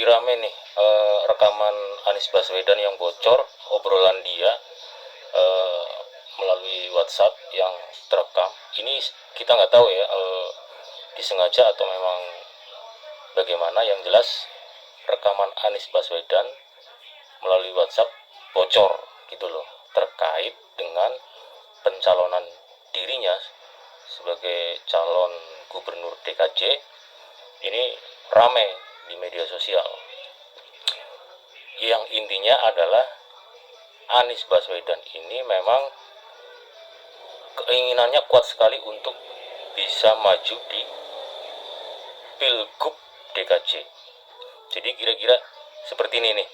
rame nih rekaman Anies Baswedan yang bocor, obrolan dia eh, melalui WhatsApp yang terekam. Ini kita nggak tahu ya, disengaja atau memang bagaimana. Yang jelas rekaman Anies Baswedan melalui WhatsApp bocor gitu loh, terkait dengan pencalonan dirinya sebagai calon gubernur DKJ. Ini rame di media sosial, yang intinya adalah Anies Baswedan ini memang keinginannya kuat sekali untuk bisa maju di Pilgub DKJ. Jadi kira-kira seperti ini nih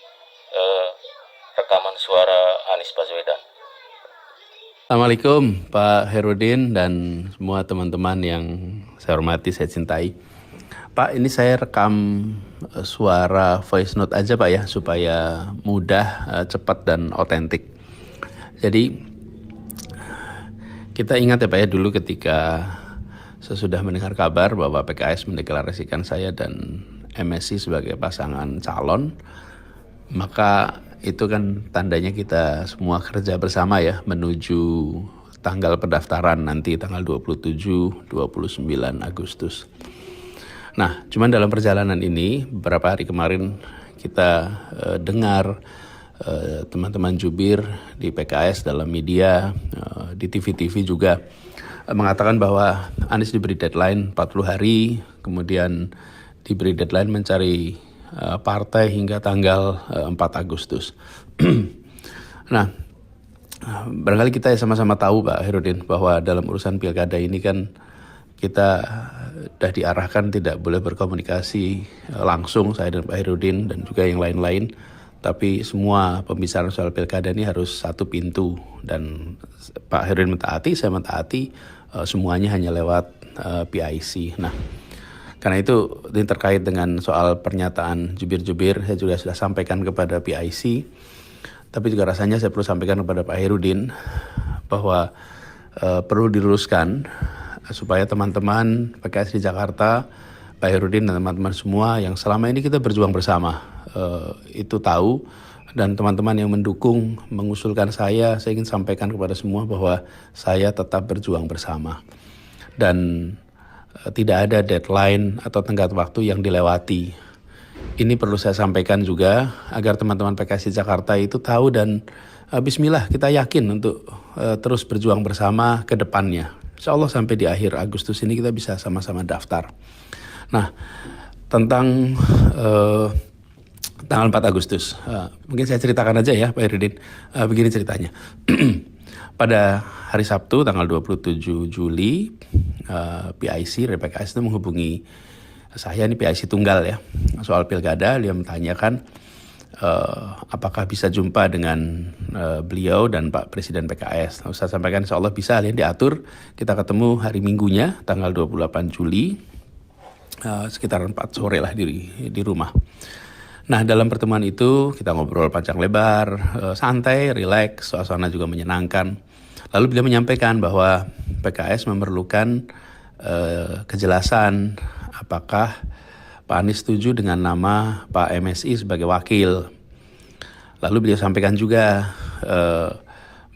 rekaman suara Anies Baswedan. Assalamualaikum Pak Herudin dan semua teman-teman yang saya hormati, saya cintai. Pak, ini saya rekam suara voice note aja Pak ya, supaya mudah, cepat dan otentik. Jadi kita ingat ya Pak ya, dulu ketika sesudah mendengar kabar bahwa PKS mendeklarasikan saya dan MSI sebagai pasangan calon, maka itu kan tandanya kita semua kerja bersama ya menuju tanggal pendaftaran nanti tanggal 27-29 Agustus. Nah, cuman dalam perjalanan ini beberapa hari kemarin kita dengar teman-teman jubir di PKS dalam media, di TV-TV juga mengatakan bahwa Anies diberi deadline 40 hari, kemudian diberi deadline mencari partai hingga tanggal 4 Agustus. Nah, barangkali kita sama-sama tahu Pak Herudin bahwa dalam urusan pilkada ini kan kita sudah diarahkan tidak boleh berkomunikasi langsung, saya dan Pak Herudin dan juga yang lain-lain. Tapi semua pembicaraan soal pilkada ini harus satu pintu, dan Pak Herudin mentaati, saya mentaati, semuanya hanya lewat PIC. Nah, karena itu ini terkait dengan soal pernyataan jubir-jubir, saya juga sudah sampaikan kepada PIC, tapi juga rasanya saya perlu sampaikan kepada Pak Herudin bahwa perlu diluruskan supaya teman-teman PKS di Jakarta, Pak Herudin dan teman-teman semua yang selama ini kita berjuang bersama, itu tahu, dan teman-teman yang mendukung, mengusulkan saya ingin sampaikan kepada semua bahwa saya tetap berjuang bersama. Dan tidak ada deadline atau tenggat waktu yang dilewati. Ini perlu saya sampaikan juga agar teman-teman PKS di Jakarta itu tahu, dan bismillah kita yakin untuk terus berjuang bersama ke depannya. Insya Allah sampai di akhir Agustus ini kita bisa sama-sama daftar. Nah, tentang tanggal 4 Agustus, mungkin saya ceritakan aja ya Pak Herudin. Begini ceritanya. Pada hari Sabtu tanggal 27 Juli, PIC dari PKS itu menghubungi saya, ini PIC tunggal ya, soal pilkada. Dia menanyakan apakah bisa jumpa dengan beliau dan Pak Presiden PKS. Saya sampaikan insya Allah bisa, lihat diatur. Kita ketemu hari Minggunya tanggal 28 Juli sekitar 4 sore lah di rumah. Nah, dalam pertemuan itu kita ngobrol panjang lebar, santai, rileks, suasana juga menyenangkan. Lalu beliau menyampaikan bahwa PKS memerlukan kejelasan apakah Pak Anies setuju dengan nama Pak MSI sebagai wakil. Lalu beliau sampaikan juga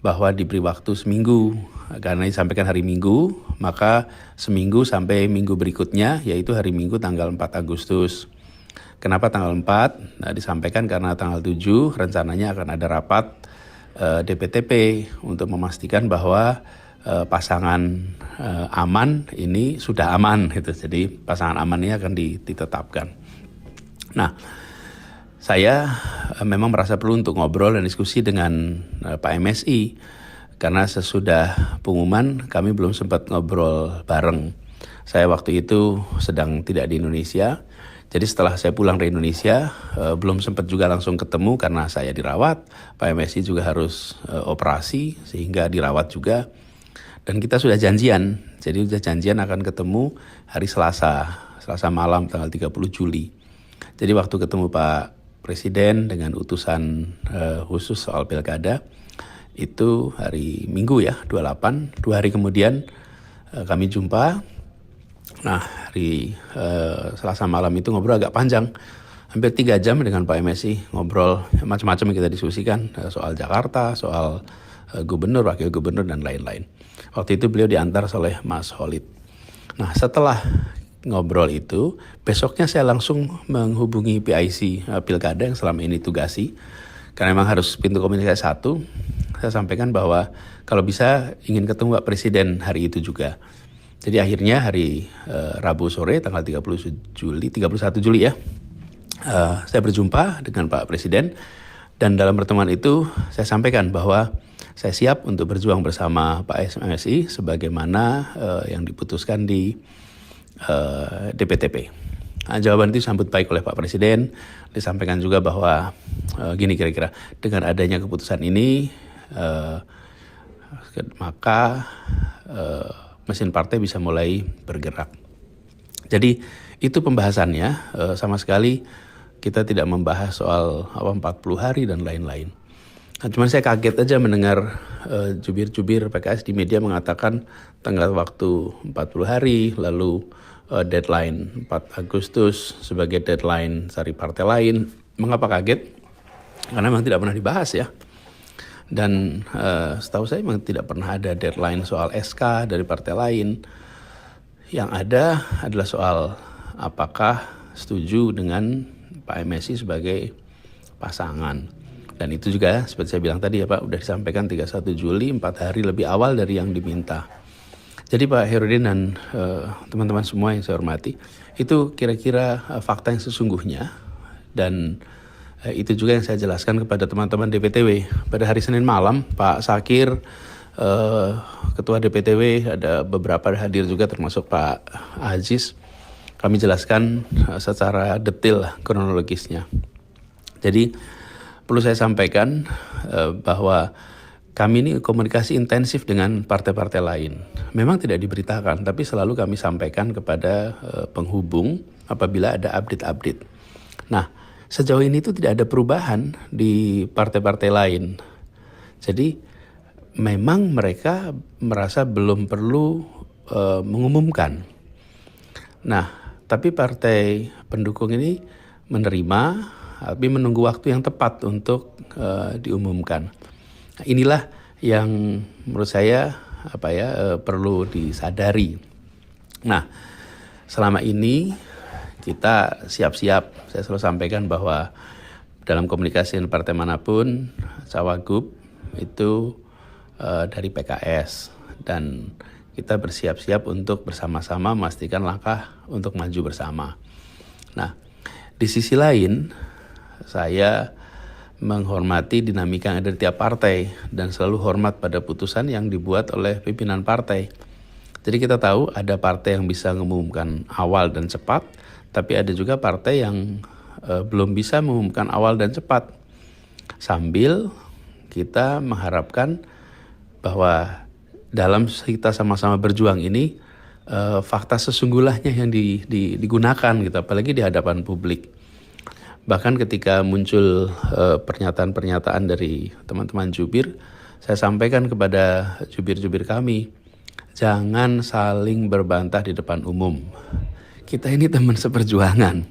bahwa diberi waktu seminggu, karena disampaikan hari Minggu, maka seminggu sampai minggu berikutnya, yaitu hari Minggu tanggal 4 Agustus. Kenapa tanggal 4? Nah, disampaikan karena tanggal 7 rencananya akan ada rapat DPTP untuk memastikan bahwa pasangan aman ini sudah aman gitu. Jadi pasangan aman ini akan ditetapkan. Nah, saya memang merasa perlu untuk ngobrol dan diskusi dengan Pak MSI, karena sesudah pengumuman kami belum sempat ngobrol bareng. Saya waktu itu sedang tidak di Indonesia. Jadi setelah saya pulang dari Indonesia, belum sempat juga langsung ketemu karena saya dirawat. Pak MSI juga harus operasi sehingga dirawat juga. Dan kita sudah janjian, jadi sudah janjian akan ketemu hari Selasa malam tanggal 30 Juli. Jadi waktu ketemu Pak Presiden dengan utusan khusus soal pilkada, itu hari Minggu ya, 28, 2 hari kemudian kami jumpa. Nah, hari Selasa malam itu ngobrol agak panjang. hampir 3 jam dengan Pak MSI ngobrol macam-macam yang kita diskusikan, soal Jakarta, soal gubernur, wakil gubernur dan lain-lain. Waktu itu beliau diantar oleh Mas Holid. Nah, setelah ngobrol itu, besoknya saya langsung menghubungi PIC Pilkada yang selama ini tugasi, karena memang harus pintu komunikasi satu. Saya sampaikan bahwa kalau bisa ingin ketemu Pak Presiden hari itu juga. Jadi akhirnya hari Rabu sore tanggal 31 Juli ya, saya berjumpa dengan Pak Presiden, dan dalam pertemuan itu saya sampaikan bahwa saya siap untuk berjuang bersama Pak MSI sebagaimana yang diputuskan di DPTP. Nah, jawaban itu disambut baik oleh Pak Presiden. Disampaikan juga bahwa gini kira-kira, dengan adanya keputusan ini maka mesin partai bisa mulai bergerak. Jadi itu pembahasannya, sama sekali kita tidak membahas soal 40 hari dan lain-lain. Nah, cuman saya kaget aja mendengar jubir-jubir PKS di media mengatakan tenggat waktu 40 hari, lalu deadline 4 Agustus sebagai deadline cari partai lain. Mengapa kaget? Karena memang tidak pernah dibahas ya. Dan setahu saya memang tidak pernah ada deadline soal SK dari partai lain. Yang ada adalah soal apakah setuju dengan Pak MSI sebagai pasangan. Dan itu juga seperti saya bilang tadi ya Pak, udah disampaikan 31 Juli, 4 hari lebih awal dari yang diminta. Jadi Pak Herudin dan teman-teman semua yang saya hormati, itu kira-kira fakta yang sesungguhnya. Dan itu juga yang saya jelaskan kepada teman-teman DPTW. Pada hari Senin malam, Pak Sakir, Ketua DPTW, ada beberapa hadir juga termasuk Pak Aziz. Kami jelaskan secara detail kronologisnya. Jadi perlu saya sampaikan bahwa kami ini komunikasi intensif dengan partai-partai lain. Memang tidak diberitakan, tapi selalu kami sampaikan kepada penghubung apabila ada update-update. Nah, sejauh ini itu tidak ada perubahan di partai-partai lain. Jadi memang mereka merasa belum perlu mengumumkan. Nah, tapi partai pendukung ini menerima, tapi menunggu waktu yang tepat untuk diumumkan. Nah, inilah yang menurut saya perlu disadari. Nah, selama ini kita siap-siap. Saya selalu sampaikan bahwa dalam komunikasi dengan partai manapun, Cawagup itu dari PKS, dan kita bersiap-siap untuk bersama-sama memastikan langkah untuk maju bersama. Nah, di sisi lain, saya menghormati dinamika yang ada di tiap partai dan selalu hormat pada putusan yang dibuat oleh pimpinan partai. Jadi kita tahu ada partai yang bisa mengumumkan awal dan cepat, tapi ada juga partai yang belum bisa mengumumkan awal dan cepat. Sambil kita mengharapkan bahwa dalam kita sama-sama berjuang ini, fakta sesungguhnya yang digunakan gitu, apalagi di hadapan publik. Bahkan ketika muncul pernyataan-pernyataan dari teman-teman jubir, saya sampaikan kepada jubir-jubir kami, jangan saling berbantah di depan umum. Kita ini teman seperjuangan,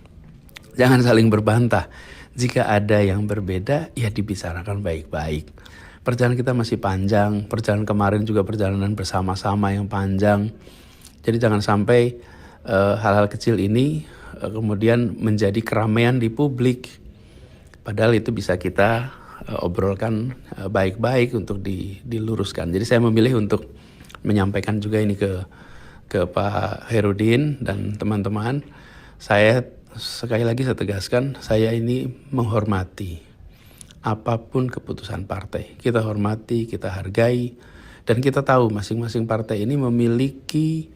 jangan saling berbantah. Jika ada yang berbeda, ya dibicarakan baik-baik. Perjalanan kita masih panjang, perjalanan kemarin juga perjalanan bersama-sama yang panjang. Jadi jangan sampai hal-hal kecil ini kemudian menjadi keramaian di publik. Padahal itu bisa kita obrolkan baik-baik untuk diluruskan. Jadi saya memilih untuk menyampaikan juga ini ke Pak Herudin dan teman-teman. Saya sekali lagi saya tegaskan, saya ini menghormati apapun keputusan partai. Kita hormati, kita hargai, dan kita tahu masing-masing partai ini memiliki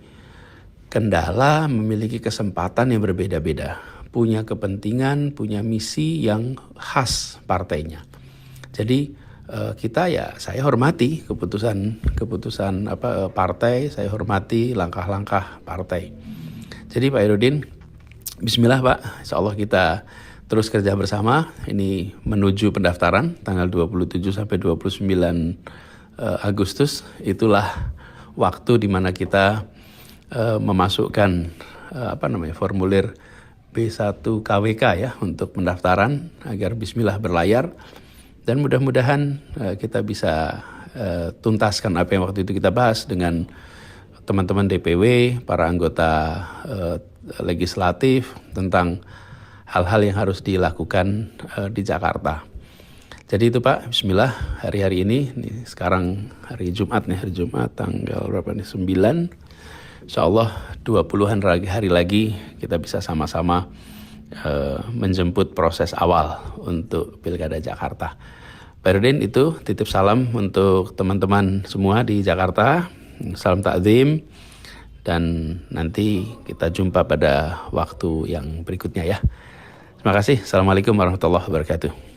kendala, memiliki kesempatan yang berbeda-beda, punya kepentingan, punya misi yang khas partainya. Jadi saya hormati keputusan partai, saya hormati langkah-langkah partai. Jadi Pak Herudin, bismillah Pak, insya Allah kita terus kerja bersama. Ini menuju pendaftaran tanggal 27 sampai 29 Agustus. Itulah waktu di mana kita memasukkan formulir B1 KWK ya untuk pendaftaran agar bismillah berlayar. Dan mudah-mudahan kita bisa tuntaskan apa yang waktu itu kita bahas dengan teman-teman DPW, para anggota legislatif tentang hal-hal yang harus dilakukan di Jakarta. Jadi itu Pak, bismillah hari-hari ini sekarang hari Jumat tanggal berapa nih, 9. Insyaallah 20-an hari lagi kita bisa sama-sama menjemput proses awal untuk Pilkada Jakarta. Pak Rudin, itu titip salam untuk teman-teman semua di Jakarta. Salam takzim dan nanti kita jumpa pada waktu yang berikutnya ya. Terima kasih. Assalamualaikum warahmatullahi wabarakatuh.